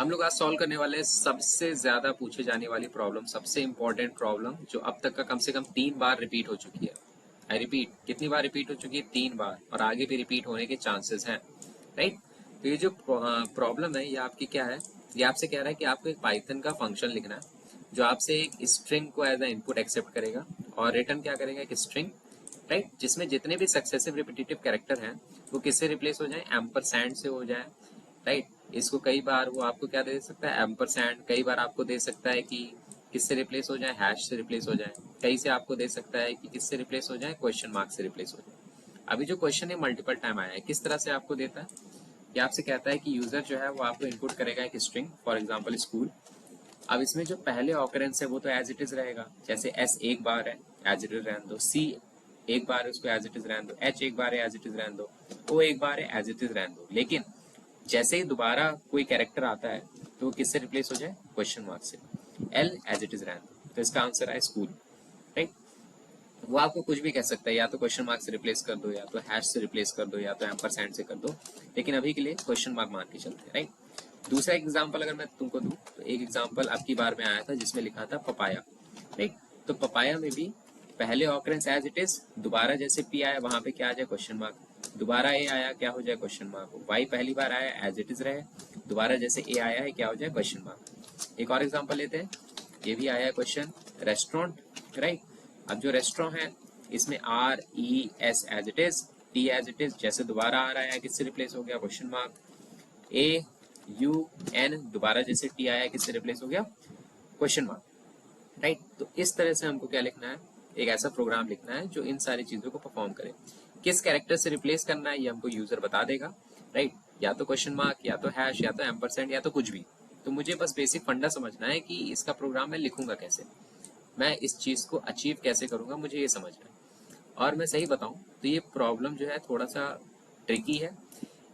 हम लोग आज सॉल्व करने वाले हैं सबसे ज्यादा पूछे जाने वाली प्रॉब्लम, सबसे इंपॉर्टेंट प्रॉब्लम जो अब तक का कम से कम 3 बार रिपीट हो चुकी है। आई रिपीट, कितनी बार रिपीट हो चुकी है? 3 बार, और आगे भी रिपीट होने के चांसेस हैं, राइट। तो ये जो प्रॉब्लम है ये आपकी क्या है, ये आपसे कह रहा है कि आपको एक पाइथन का फंक्शन लिखना है जो आपसे एक स्ट्रिंग को एज अ इनपुट एक्सेप्ट करेगा और रिटर्न क्या करेगा, एक स्ट्रिंग, राइट, जिसमें जितने भी सक्सेसिव रिपीटेटिव कैरेक्टर हैं वो किससे रिप्लेस हो जाए, एम्परसैंड से हो जाए, राइट। इसको कई बार वो आपको क्या दे सकता है, एम्परसैंड, कई बार आपको दे सकता है कि किससे रिप्लेस हो जाए, हैश से रिप्लेस हो जाए, कई से आपको दे सकता है कि किससे रिप्लेस हो जाए, क्वेश्चन मार्क से रिप्लेस हो जाए। अभी जो क्वेश्चन है मल्टीपल टाइम आया है, किस तरह से आपको देता है, ये आपसे कहता है कि यूजर जो है वो आपको इनपुट करेगा एक स्ट्रिंग, फॉर एग्जाम्पल स्कूल। अब इसमें जो पहले ऑकरेंस है वो तो एज इट इज रहेगा, जैसे एस एक बार है एज इट इज रहने दो, सी एक बार है उसको एज इट इज रहने दो, एच एक बार है एज इट इज रहने दो, ओ एक बार है एज इट इज रहने दो। लेकिन जैसे ही दोबारा कोई कैरेक्टर आता है तो वो किससे रिप्लेस हो जाए, क्वेश्चन मार्क से, एल एज इट इज रहने दो। तो इसका आंसर है स्कूल, राइट। वो आपको कुछ भी कह सकता है, या तो क्वेश्चन मार्क से रिप्लेस कर दो, या तो हैश से रिप्लेस कर दो, या तो एम्परसैंड से कर दो, लेकिन अभी के लिए क्वेश्चन मार्क मान के चलते हैं, राइट। दूसरा एग्जाम्पल अगर मैं तुमको दूं तो एक एग्जाम्पल आपकी बार में आया था जिसमें लिखा था पपाया, राइट। तो पपाया में भी पहले ऑकरेंस एज इट इज, दोबारा जैसे पी आया वहां पे क्या आ जाए, क्वेश्चन मार्क, दोबारा ए आया क्या हो जाए, क्वेश्चन मार्क, वाई पहली बार आया एज इट इज रहे, दोबारा जैसे ए आया है क्या हो जाए, क्वेश्चन मार्क। एक और एग्जाम्पल लेते हैं, ये भी आया है क्वेश्चन, रेस्टोरेंट, राइट। अब जो रेस्टोरेंट है इसमें R E S as it is, T as it is, जैसे दोबारा आ रहा है किससे रिप्लेस हो गया, question mark, A U N, दोबारा जैसे टी आया किससे रिप्लेस हो गया, क्वेश्चन मार्क, राइट। तो इस तरह से हमको क्या लिखना है, एक ऐसा प्रोग्राम लिखना है जो इन सारी चीजों को परफॉर्म करे। किस कैरेक्टर से रिप्लेस करना है ये हमको यूजर बता देगा, राइट। या तो क्वेश्चन मार्क, या तो हैश, या तो एम्परसेंड, या तो कुछ भी। तो मुझे बस बेसिक फंडा समझना है कि इसका प्रोग्राम मैं लिखूंगा कैसे, मैं इस चीज को अचीव कैसे करूंगा, मुझे ये समझना है। और मैं सही बताऊं तो ये प्रॉब्लम जो है थोड़ा सा ट्रिकी है।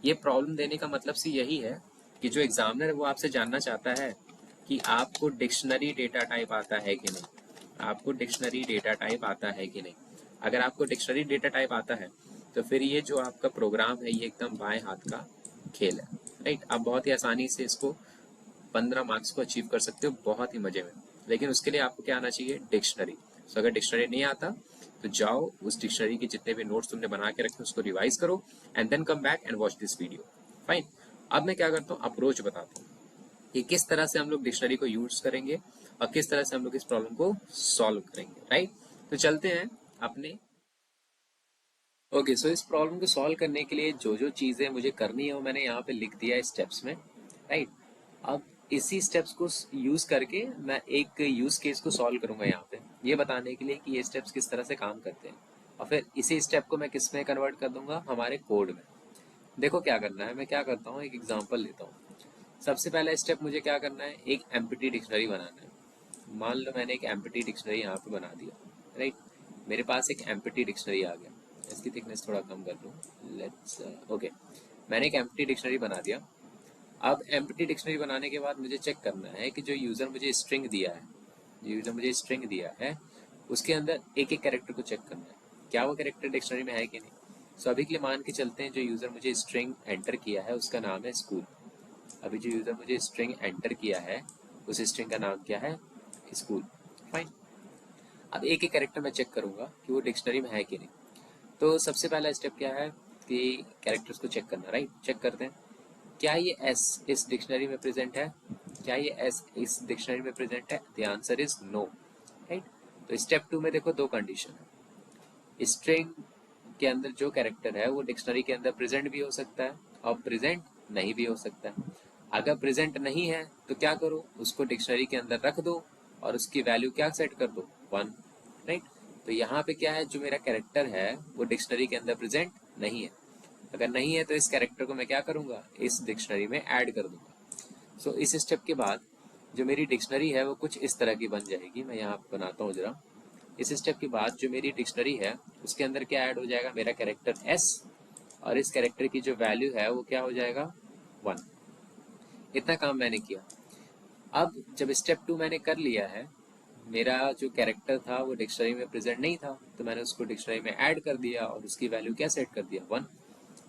ये प्रॉब्लम देने का मतलब सी यही है कि जो एग्जामिनर है वो आपसे जानना चाहता है कि आपको डिक्शनरी डेटा टाइप आता है कि नहीं, आपको डिक्शनरी डेटा टाइप आता है कि नहीं। अगर आपको डिक्शनरी डेटा टाइप आता है तो फिर ये जो आपका प्रोग्राम है ये एकदम बाएं हाथ का खेल है, राइट। आप बहुत ही आसानी से इसको 15 मार्क्स को अचीव कर सकते हो बहुत ही मजे में। लेकिन उसके लिए आपको क्या आना चाहिए, डिक्शनरी। तो अगर डिक्शनरी नहीं आता तो जाओ उस डिक्शनरी के जितने भी नोट्स तुमने बना के रखे उसको रिवाइज करो and then come back and watch this video, fine. अब मैं क्या करता हूँ, अप्रोच बताता हूँ कि किस तरह से हम लोग डिक्शनरी को यूज करेंगे और किस तरह से हम लोग इस प्रॉब्लम को सॉल्व करेंगे, राइट। तो चलते हैं अपने ओके। सो इस प्रॉब्लम को सॉल्व करने के लिए जो जो चीजें मुझे करनी है वो मैंने यहाँ पे लिख दिया है स्टेप्स में, राइट। अब इसी स्टेप्स को यूज करके मैं एक यूज केस को सॉल्व करूंगा यहाँ पे, ये बताने के लिए कि ये स्टेप्स किस तरह से काम करते हैं। और फिर इसी स्टेप को मैं किस में कन्वर्ट कर दूंगा, हमारे कोड में। देखो क्या करना है, मैं क्या करता हूँ, एक एग्जाम्पल लेता हूँ। सबसे पहला स्टेप मुझे क्या करना है, एक एम्प्टी डिक्शनरी बनाना है। मान लो मैंने एक एम्प्टी डिक्शनरी यहाँ पे बना दिया, राइट। मेरे पास एक एम्प्टी डिक्शनरी आ गया, इसकी थिकनेस थोड़ा कम कर लूँ, लेट्स ओके। मैंने एक एम्प्टी डिक्शनरी बना दिया। अब एम्प्टी डिक्शनरी बनाने के बाद मुझे चेक करना है कि जो यूजर मुझे स्ट्रिंग दिया है, जो यूजर मुझे स्ट्रिंग दिया है उसके अंदर एक एक कैरेक्टर को चेक करना है, क्या वो कैरेक्टर डिक्शनरी में है कि नहीं। सो अभी के लिए मान के चलते हैं जो यूजर मुझे स्ट्रिंग एंटर किया है उसका नाम है स्कूल। अभी जो यूजर मुझे स्ट्रिंग एंटर किया है उस स्ट्रिंग का नाम क्या है, स्कूल, फाइन। अब एक एक कैरेक्टर मैं चेक करूंगा कि वो डिक्शनरी में है कि नहीं। तो सबसे पहला स्टेप क्या है कि कैरेक्टर्स को चेक करना, राइट। चेक करते हैं क्या ये एस इस डिक्शनरी में प्रेजेंट है, क्या ये एस इस डिक्शनरी में प्रेजेंट है, the answer is no, right. तो स्टेप 2 में देखो दो कंडीशन है, स्ट्रिंग के अंदर जो कैरेक्टर है वो डिक्शनरी के अंदर प्रेजेंट भी हो सकता है और प्रेजेंट नहीं भी हो सकता है। अगर प्रेजेंट नहीं है तो क्या करो, उसको डिक्शनरी के अंदर रख दो और उसकी वैल्यू क्या सेट कर दो, 1, राइट। तो यहाँ पे क्या है, जो मेरा कैरेक्टर है वो डिक्शनरी के अंदर प्रेजेंट नहीं है। अगर नहीं है तो इस कैरेक्टर को मैं क्या करूंगा, इस डिक्शनरी में ऐड कर दूंगा। सो इस स्टेप के बाद जो मेरी डिक्शनरी है वो कुछ इस तरह की बन जाएगी। मैं यहाँ बनाता हूँ जरा। इस स्टेप के बाद जो मेरी डिक्शनरी है उसके अंदर क्या ऐड हो जाएगा, मेरा कैरेक्टर एस, और इस कैरेक्टर की जो वैल्यू है वो क्या हो जाएगा, 1। इतना काम मैंने किया। अब जब स्टेप 2 मैंने कर लिया है, मेरा जो कैरेक्टर था वो डिक्शनरी में प्रेजेंट नहीं था तो मैंने उसको डिक्शनरी में ऐड कर दिया और उसकी वैल्यू क्या सेट कर दिया, 1।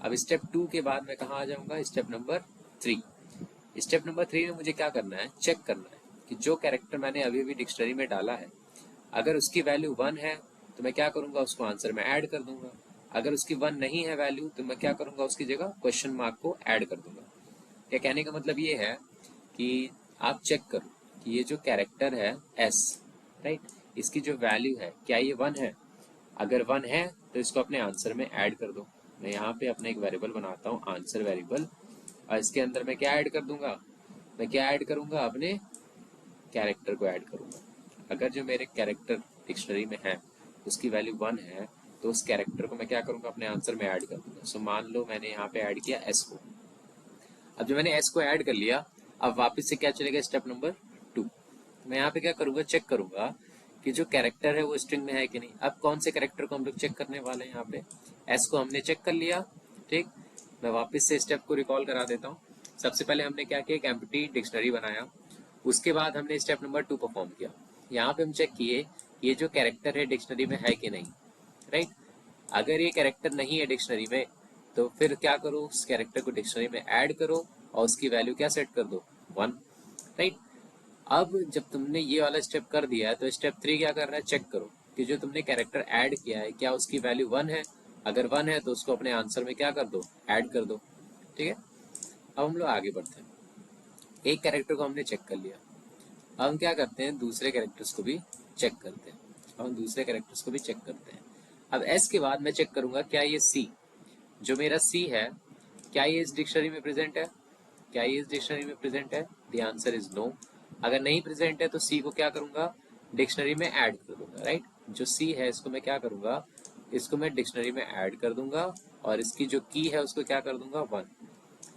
अब स्टेप 2 के बाद मैं कहाँ आ जाऊंगा, स्टेप नंबर 3। स्टेप नंबर 3 में मुझे क्या करना है, चेक करना है कि जो कैरेक्टर मैंने अभी अभी डिक्शनरी में डाला है, अगर उसकी वैल्यू 1 है तो मैं क्या करूंगा, उसको आंसर में ऐड कर दूंगा। अगर उसकी 1 नहीं है वैल्यू तो मैं क्या करूंगा, उसकी जगह क्वेश्चन मार्क को ऐड कर दूंगा। क्या कहने का मतलब ये है कि आप चेक करो कि ये जो कैरेक्टर है एस, राइट, इसकी जो वैल्यू है क्या ये 1 है। अगर 1 है तो इसको अपने आंसर में ऐड कर दो। मैं यहाँ पे अपने एक वेरिएबल बनाता हूँ, आंसर वेरिएबल, और इसके अंदर मैं क्या ऐड कर दूंगा, मैं क्या ऐड करूंगा, अपने कैरेक्टर को ऐड करूंगा। अगर जो मेरे कैरेक्टर डिक्शनरी में है उसकी वैल्यू 1 है तो उस कैरेक्टर को मैं क्या करूंगा, अपने आंसर में ऐड कर दूंगा। सो मान लो मैंने यहाँ पे ऐड किया एस को। अब जो मैंने एस को ऐड कर लिया, अब वापस से क्या चलेगा, स्टेप नंबर 2। मैं यहाँ पे क्या करूंगा, चेक करूंगा कि जो कैरेक्टर है वो स्ट्रिंग में है कि नहीं। अब कौन से कैरेक्टर को हम लोग चेक करने वाले हैं, यहाँ पे एस को हमने चेक कर लिया। ठीक, मैं वापस से स्टेप को रिकॉल करा देता हूँ। सबसे पहले हमने क्या किया, एक एम्प्टी डिक्शनरी बनाया। उसके बाद हमने स्टेप नंबर 2 परफॉर्म किया। यहाँ पे हम चेक किए ये जो कैरेक्टर है डिक्शनरी में है कि नहीं, राइट। अगर ये कैरेक्टर नहीं है डिक्शनरी में तो फिर क्या करो, उस कैरेक्टर को डिक्शनरी में ऐड करो और उसकी वैल्यू क्या सेट कर दो, 1, राइट। अब जब तुमने ये वाला स्टेप कर दिया है तो स्टेप 3 क्या कर रहा है, चेक करो कि जो तुमने कैरेक्टर ऐड किया है क्या उसकी वैल्यू 1 है। अगर 1 है तो उसको अपने आंसर में क्या कर दो, ऐड कर दो। ठीक है, अब हम लोग आगे बढ़ते हैं। एक कैरेक्टर को हमने चेक कर लिया, अब हम क्या करते हैं, दूसरे कैरेक्टर्स को भी चेक करते हैं। अब हम दूसरे कैरेक्टर्स को भी चेक करते हैं। अब एस के बाद मैं चेक करूंगा क्या ये सी, जो मेरा सी है, क्या ये इस डिक्शनरी में प्रेजेंट है, क्या ये इस डिक्शनरी में प्रेजेंट है। The answer is no. अगर नहीं प्रेजेंट है तो सी को क्या करूंगा, डिक्शनरी में ऐड कर दूंगा, राइट। जो सी है इसको मैं क्या करूंगा, इसको मैं डिक्शनरी में ऐड कर दूंगा और इसकी जो की है उसको क्या कर दूंगा, 1,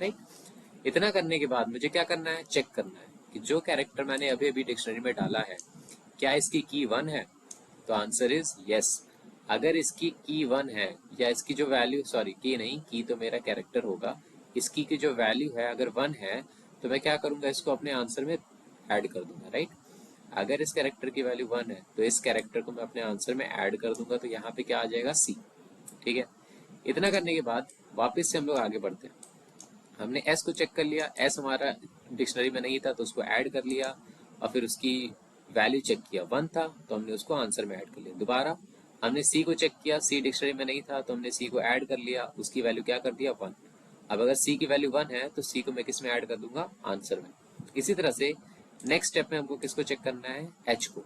राइट। इतना करने के बाद मुझे क्या करना है, चेक करना है कि जो कैरेक्टर मैंने अभी अभी डिक्शनरी में डाला है क्या इसकी की 1 है। तो आंसर इज यस। अगर इसकी की 1 है, या इसकी जो वैल्यू, सॉरी की नहीं, की तो मेरा कैरेक्टर होगा, इसकी की जो वैल्यू है अगर 1 है तो मैं क्या करूंगा, इसको अपने आंसर में ऐड कर दूंगा, राइट। अगर इस कैरेक्टर की वैल्यू 1 है तो इस कैरेक्टर को मैं अपने आंसर में ऐड कर दूंगा, तो यहाँ पे क्या आ जाएगा, सी। ठीक है, इतना करने के बाद वापस से हम लोग आगे बढ़ते हैं। हमने एस को चेक कर लिया, एस हमारा डिक्शनरी में नहीं था तो उसको ऐड कर लिया और फिर उसकी वैल्यू चेक किया, 1 था तो हमने उसको आंसर में ऐड कर लिया। दोबारा हमने सी को चेक किया, सी डिक्शनरी में नहीं था तो हमने सी को ऐड कर लिया, उसकी वैल्यू क्या कर दिया, 1। अब अगर सी की वैल्यू 1 है तो सी को मैं किस में ऐड कर दूंगा, आंसर में। इसी तरह से नेक्स्ट स्टेप में हमको किसको चेक करना है, एच को।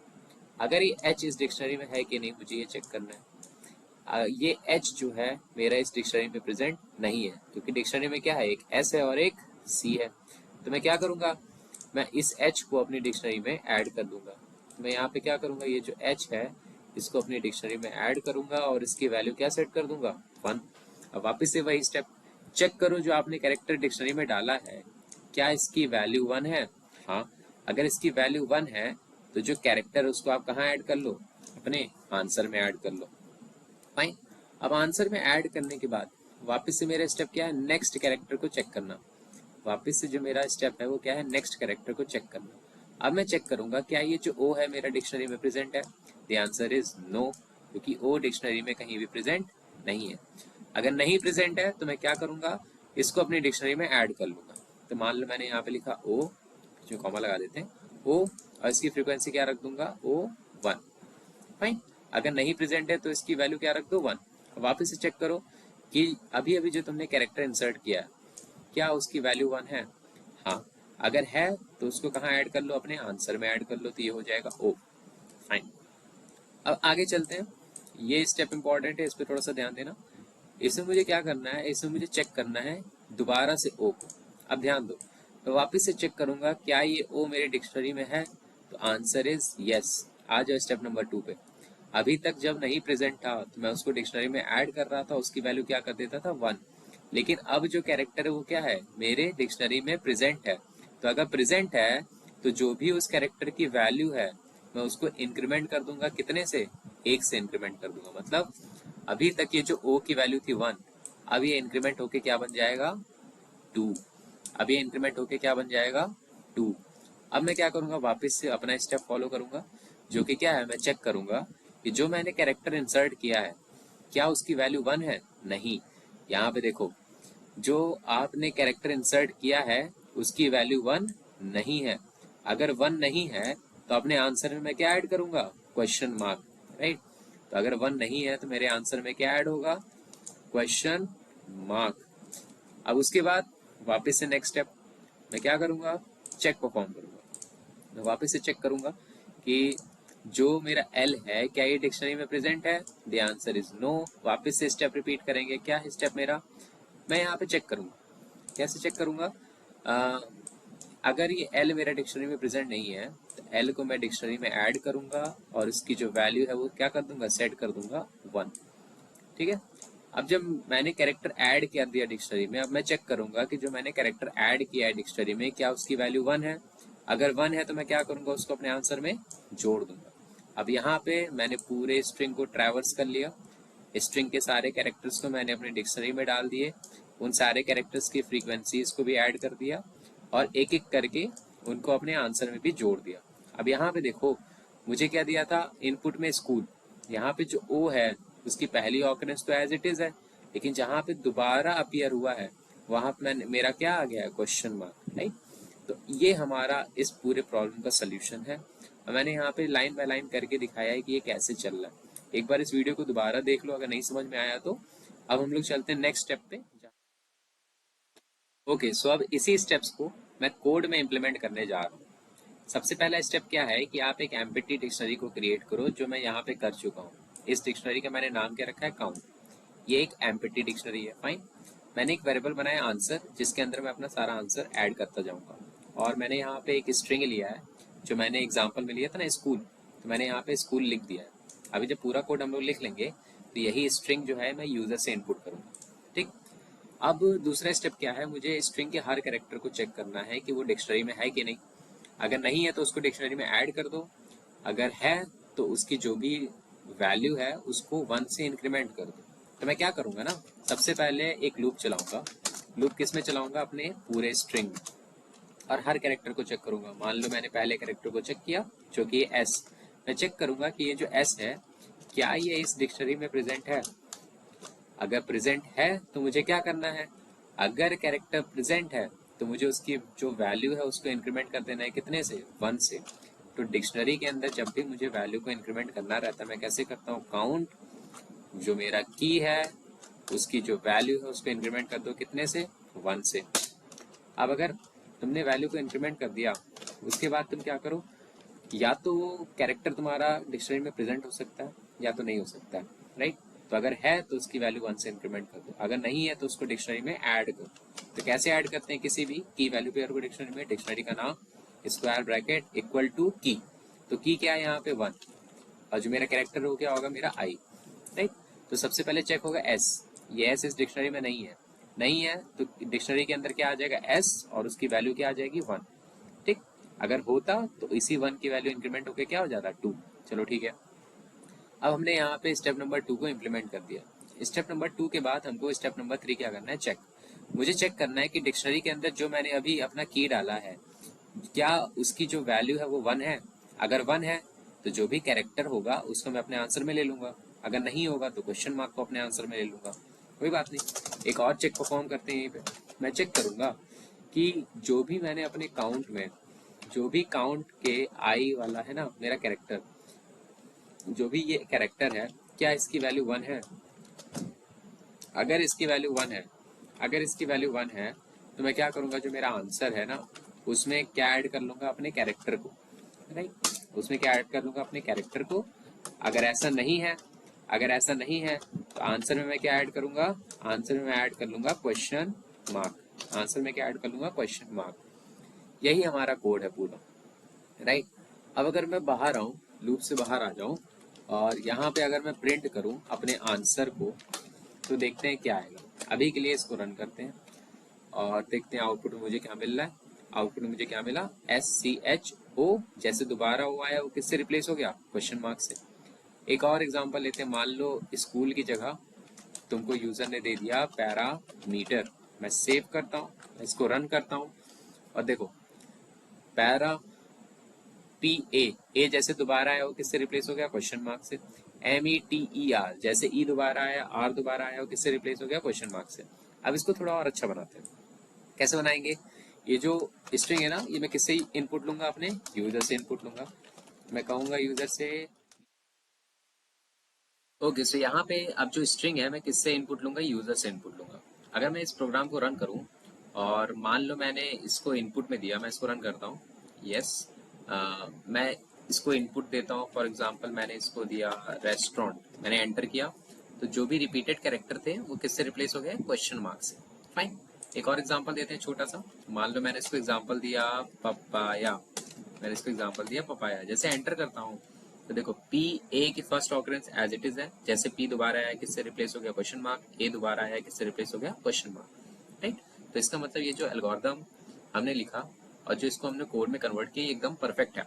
अगर ये एच इस डिक्शनरी में है कि नहीं मुझे ये चेक करना है। ये एच जो है मेरा इस डिक्शनरी में प्रेजेंट नहीं है, क्योंकि डिक्शनरी में क्या है, एक एस है और एक सी है। तो मैं क्या करूंगा, मैं इस एच को अपनी डिक्शनरी में ऐड कर दूंगा। तो मैं यहाँ पे क्या करूंगा, ये जो एच है इसको अपनी डिक्शनरी में ऐड करूंगा और इसकी वैल्यू क्या सेट कर दूंगा, 1। अब वापस से वही स्टेप, चेक करो जो आपने कैरेक्टर डिक्शनरी में डाला है क्या इसकी वैल्यू 1 है। हाँ, अगर इसकी वैल्यू 1 है तो जो कैरेक्टर है उसको आप कहाँ ऐड कर लो, अपने आंसर में ऐड कर लो। फाइन। अब आंसर में ऐड करने के बाद वापस से मेरा स्टेप क्या है, नेक्स्ट कैरेक्टर को चेक करना। वापस से जो मेरा स्टेप है वो क्या है, नेक्स्ट कैरेक्टर को चेक करना। अब मैं चेक करूंगा क्या ये जो ओ है मेरा डिक्शनरी में प्रेजेंट है। द आंसर इज नो, क्योंकि ओ डिक्शनरी में कहीं भी प्रेजेंट नहीं है। अगर नहीं प्रेजेंट है तो मैं क्या करूंगा, इसको अपनी डिक्शनरी में ऐड कर लूंगा। तो मान लो मैंने यहाँ पे लिखा ओ, जो कॉमा लगा देते हैं, ओ, और इसकी फ्रीक्वेंसी क्या रख दूंगा, O1। फाइन। अगर नहीं प्रेजेंट है तो इसकी वैल्यू क्या रख दो, 1। वापस से चेक करो कि अभी अभी जो तुमने कैरेक्टर इंसर्ट किया क्या उसकी वैल्यू 1 है। हाँ, अगर है तो उसको कहाँ ऐड कर लो, अपने आंसर में ऐड कर लो, तो ये हो जाएगा O। फाइन। अब आगे चलते हैं, ये स्टेप इंपॉर्टेंट है, इस पर थोड़ा सा ध्यान देना। इसमें मुझे क्या करना है, इसमें मुझे चेक करना है दोबारा से O को। अब ध्यान दो, मैं वापस से चेक करूंगा क्या ये O मेरे डिक्शनरी में है। तो आंसर इज यस। आ जाओ स्टेप नंबर 2 पे। अभी तक जब नहीं प्रेजेंट था तो मैं उसको डिक्शनरी में ऐड कर रहा था, उसकी वैल्यू क्या कर देता था, 1। लेकिन अब जो कैरेक्टर है वो क्या है, मेरे डिक्शनरी में प्रेजेंट है। तो अगर प्रेजेंट है तो जो भी उस कैरेक्टर की वैल्यू है मैं उसको इंक्रीमेंट कर दूंगा, कितने से, 1 से इंक्रीमेंट कर दूंगा। मतलब अभी तक ये जो O की वैल्यू थी 1, अब ये इंक्रीमेंट होके क्या बन जाएगा, 2। अब ये इंक्रीमेंट होके क्या बन जाएगा, 2। अब मैं क्या करूंगा, वापस से अपना स्टेप फॉलो करूंगा, जो कि क्या है, मैं चेक करूंगा कि जो मैंने कैरेक्टर इंसर्ट किया है क्या उसकी वैल्यू 1 है, नहीं। यहाँ पे देखो, जो आपने कैरेक्टर इंसर्ट किया है उसकी वैल्यू 1 नहीं है। अगर 1 नहीं है तो अपने आंसर में मैं क्या ऐड करूंगा? Question mark, right. तो अगर 1 नहीं है तो मेरे आंसर में क्या ऐड होगा? Question mark. अब उसके बाद वापस से नेक्स्ट स्टेप मैं क्या करूंगा? चेक परफॉर्म करूंगा। मैं वापस से चेक करूंगा कि जो मेरा एल है क्या ये डिक्शनरी में प्रेजेंट है? The answer is no. वापस से स्टेप रिपीट करेंगे। क्या है स्टेप मेरा? मैं यहाँ पे चेक करूंगा। कैसे चेक करूंगा? अगर ये एल मेरा डिक्शनरी में प्रेजेंट नहीं है तो एल को मैं डिक्शनरी में ऐड करूंगा और इसकी जो वैल्यू है वो क्या कर दूंगा? सेट कर दूंगा 1। ठीक है। अब जब मैंने कैरेक्टर ऐड कर दिया डिक्शनरी में, अब मैं चेक करूंगा कि जो मैंने कैरेक्टर ऐड किया है डिक्शनरी में क्या उसकी वैल्यू 1 है। अगर 1 है तो मैं क्या करूंगा? उसको अपने आंसर में जोड़ दूंगा। अब यहाँ पे मैंने पूरे स्ट्रिंग को ट्रैवर्स कर लिया। स्ट्रिंग के सारे कैरेक्टर्स को मैंने अपनी डिक्शनरी में डाल दिए। उन सारे कैरेक्टर्स की फ्रीक्वेंसीज को भी ऐड कर दिया और एक एक करके उनको अपने आंसर में भी जोड़ दिया। अब यहाँ पे देखो मुझे क्या दिया था इनपुट में? स्कूल। यहाँ पे जो ओ है उसकी पहली ऑकरेंस तो एज इट इज है, लेकिन जहाँ पे दोबारा अपीयर हुआ है वहां पे मेरा क्या आ गया है? Question mark, right. तो ये हमारा इस पूरे प्रॉब्लम का सोल्यूशन है। मैंने यहाँ पे लाइन बाय लाइन करके दिखाया है कि ये कैसे चल रहा है। एक बार इस वीडियो को दोबारा देख लो अगर नहीं समझ में आया तो। अब हम लोग चलते हैं नेक्स्ट स्टेप पे। ओके, सो अब इसी स्टेप्स को मैं कोड में इम्प्लीमेंट करने जा रहा हूँ। सबसे पहला स्टेप क्या है कि आप एक एम्प्टी डिक्शनरी को क्रिएट करो, जो मैं यहाँ पे कर चुका हूँ। इस डिक्शनरी का मैंने नाम क्या रखा है? काउंट। ये एक एम्प्टी डिक्शनरी है, फाइन। मैंने एक वेरिएबल बनाया आंसर, जिसके अंदर मैं अपना सारा आंसर ऐड करता जाऊंगा। और मैंने यहाँ पे एक स्ट्रिंग लिया है जो मैंने एग्जाम्पल में लिया था ना, स्कूल। तो मैंने यहाँ पे स्कूल लिख दिया है। अभी जब पूरा कोड हम लोग लिख लेंगे तो यही स्ट्रिंग जो है मैं यूजर से इनपुट करूंगा। ठीक। अब दूसरा स्टेप क्या है? मुझे स्ट्रिंग के हर कैरेक्टर को चेक करना है कि वो डिक्शनरी में है कि नहीं। अगर नहीं है तो उसको डिक्शनरी में ऐड कर दो। अगर है तो उसकी जो भी वैल्यू है उसको 1 से इंक्रीमेंट कर दो। तो मैं क्या करूंगा ना, सबसे पहले एक लूप चलाऊंगा। लूप किस में चलाऊंगा? अपने पूरे स्ट्रिंग में। और हर कैरेक्टर को चेक करूंगा। मान लो मैंने पहले कैरेक्टर को चेक किया जो कि एस। मैं चेक करूंगा कि ये जो एस है क्या ये इस डिक्शनरी में प्रेजेंट है। अगर प्रेजेंट है तो मुझे क्या करना है? अगर कैरेक्टर प्रेजेंट है तो मुझे उसकी जो वैल्यू है उसको इंक्रीमेंट कर देना है। कितने से? 1 से। तो डिक्शनरी के अंदर जब भी मुझे वैल्यू को इंक्रीमेंट करना रहता है मैं कैसे करता हूँ? काउंट, जो मेरा की है उसकी जो वैल्यू है उसको इंक्रीमेंट कर दो। कितने से? 1 से। अब अगर तुमने वैल्यू को इंक्रीमेंट कर दिया उसके बाद तुम क्या करो? या तो कैरेक्टर तुम्हारा डिक्शनरी में प्रेजेंट हो सकता है या तो नहीं हो सकता है, राइट। तो अगर है तो उसकी वैल्यू 1 से इंक्रीमेंट कर दो। अगर नहीं है तो उसको डिक्शनरी में ऐड करो। तो कैसे ऐड करते हैं किसी भी की वैल्यू पेयर को डिक्शनरी में? डिक्शनरी का नाम स्क्वायर ब्रैकेट इक्वल टू की। तो की क्या है यहाँ पे? 1। और जो मेरा कैरेक्टर हो क्या होगा? मेरा आई, राइट। तो सबसे पहले चेक होगा एस। ये एस इस डिक्शनरी में नहीं है। नहीं है तो डिक्शनरी के अंदर क्या आ जाएगा? एस और उसकी वैल्यू क्या आ जाएगी? 1। ठीक। अगर होता तो इसी 1 की वैल्यू इंक्रीमेंट होकर क्या हो जाता? 2। चलो ठीक है। अब हमने यहाँ पे स्टेप नंबर 2 को इम्प्लीमेंट कर दिया। स्टेप नंबर 2 के बाद हमको स्टेप नंबर 3 क्या करना है? चेक। मुझे चेक करना है कि डिक्शनरी के अंदर जो मैंने अभी अपना की डाला है क्या उसकी जो वैल्यू है वो 1 है। अगर 1 है तो जो भी कैरेक्टर होगा उसको मैं अपने आंसर में ले लूंगा। अगर नहीं होगा तो क्वेश्चन मार्क को अपने आंसर में ले लूंगा। कोई बात नहीं। एक और चेक परफॉर्म करते हैं यहीं पे। मैं चेक करूंगा कि जो भी मैंने अपने काउंट में, जो भी काउंट के आई वाला है ना मेरा कैरेक्टर, जो भी ये कैरेक्टर है क्या इसकी वैल्यू 1 है। अगर इसकी वैल्यू 1 है, अगर इसकी वैल्यू 1 है तो मैं क्या करूंगा? जो मेरा आंसर है ना उसमें क्या ऐड कर लूंगा? अपने कैरेक्टर को, राइट। उसमें क्या ऐड कर लूंगा? अपने कैरेक्टर को। अगर ऐसा नहीं है, अगर ऐसा नहीं है तो आंसर में मैं क्या ऐड करूंगा? आंसर में मैं ऐड कर लूंगा क्वेश्चन मार्क। आंसर में क्या ऐड कर लूंगा? Question mark. यही हमारा कोड है पूरा, राइट। अब अगर मैं बाहर आऊं, लूप से बाहर आ जाऊं और यहाँ पे अगर मैं प्रिंट करूं अपने आंसर को तो देखते हैं क्या आएगा। अभी के लिए इसको रन करते हैं और देखते हैं आउटपुट में मुझे क्या मिल रहा है। आउटपुट में मुझे क्या मिला? SCHO। जैसे दोबारा वो आया वो किससे रिप्लेस हो गया? क्वेश्चन मार्क से। एक और एग्जांपल लेते हैं। मान लो स्कूल की जगह तुमको यूजर ने दे दिया पैरामीटर। मैं सेव करता हूँ, इसको रन करता हूँ और देखो पैरा ए जैसे दोबारा आया वो किससे रिप्लेस हो गया? क्वेश्चन मार्क से। METER जैसे ई दोबारा आया, आर दोबारा आया वो किससे रिप्लेस हो गया? क्वेश्चन मार्क से। अब इसको थोड़ा और अच्छा बनाते हैं। कैसे बनाएंगे? ये जो स्ट्रिंग है ना, ये मैं किससे इनपुट लूंगा, अपने यूजर से इनपुट लूंगा। मैं कहूंगा यूजर से ओके। सो यहाँ पे अब जो स्ट्रिंग है मैं किससे इनपुट लूंगा, यूजर से इनपुट लूंगा। अगर मैं इस प्रोग्राम को रन करूँ और मान लो मैंने इसको इनपुट में दिया, मैं इसको रन करता हूँ। यस, मैं इसको इनपुट देता हूँ। फॉर एग्जांपल मैंने इसको दिया रेस्टोरेंट, मैंने एंटर किया, तो जो भी रिपीटेड कैरेक्टर थे वो किससे रिप्लेस हो गए, क्वेश्चन मार्क से। फाइन। एक और एग्जांपल देते हैं छोटा सा। मान लो मैंने इसको एग्जांपल दिया पपाया, मैंने इसको एग्जांपल दिया पपाया। जैसे एंटर करता हूँ तो देखो पी ए की first occurrence as it is है। जैसे पी दोबारा आया किससे रिप्लेस हो गया, क्वेश्चन मार्क। ए दोबारा आया किससे रिप्लेस हो गया, क्वेश्चन मार्क। राइट। तो इसका मतलब ये जो एल्गोरिथम हमने लिखा और जो इसको हमने कोड में कन्वर्ट किया एकदम परफेक्ट है।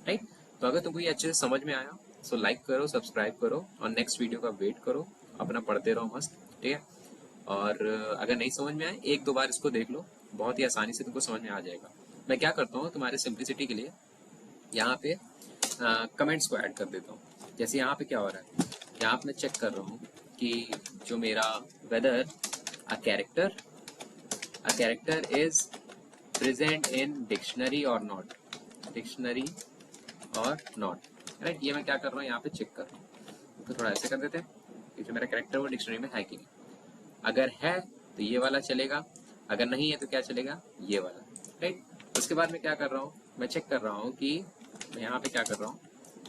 राइट। तो अगर तुमको ये अच्छे से समझ में आया सो लाइक करो, सब्सक्राइब करो और नेक्स्ट वीडियो का वेट करो। अपना पढ़ते रहो मस्त। ठीक है। और अगर नहीं समझ में आए एक दो बार इसको देख लो, बहुत ही आसानी से तुमको समझ में आ जाएगा। मैं क्या करता हूँ तुम्हारे सिंप्लिसिटी के लिए यहाँ पे कमेंट्स को ऐड कर देता हूँ। जैसे यहाँ पे क्या हो रहा है, यहाँ पे मैं चेक कर रहा हूँ कि जो मेरा weather a character is present in dictionary और नॉट, डिक्शनरी और नॉट। राइट। ये मैं क्या कर रहा हूँ, यहाँ पे चेक कर रहा हूँ। तो थोड़ा ऐसे कर देते हैं कि जो मेरा कैरेक्टर वो डिक्शनरी में है कि नहीं। अगर है तो ये वाला चलेगा, अगर नहीं है तो क्या चलेगा, ये वाला। राइट। उसके बाद मैं क्या कर रहा हूँ, मैं चेक कर रहा हूँ कि मैं यहाँ पे क्या कर रहा हूँ,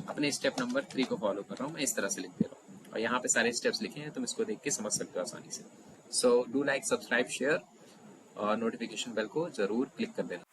अपने स्टेप नंबर 3 को फॉलो कर रहा हूँ। मैं इस तरह से लिख दे रहा हूँ और यहाँ पे सारे स्टेप्स लिखे हैं, तुम इसको देख के समझ सकते हो आसानी से। So do like, subscribe, share और नोटिफिकेशन बेल को जरूर क्लिक कर देना।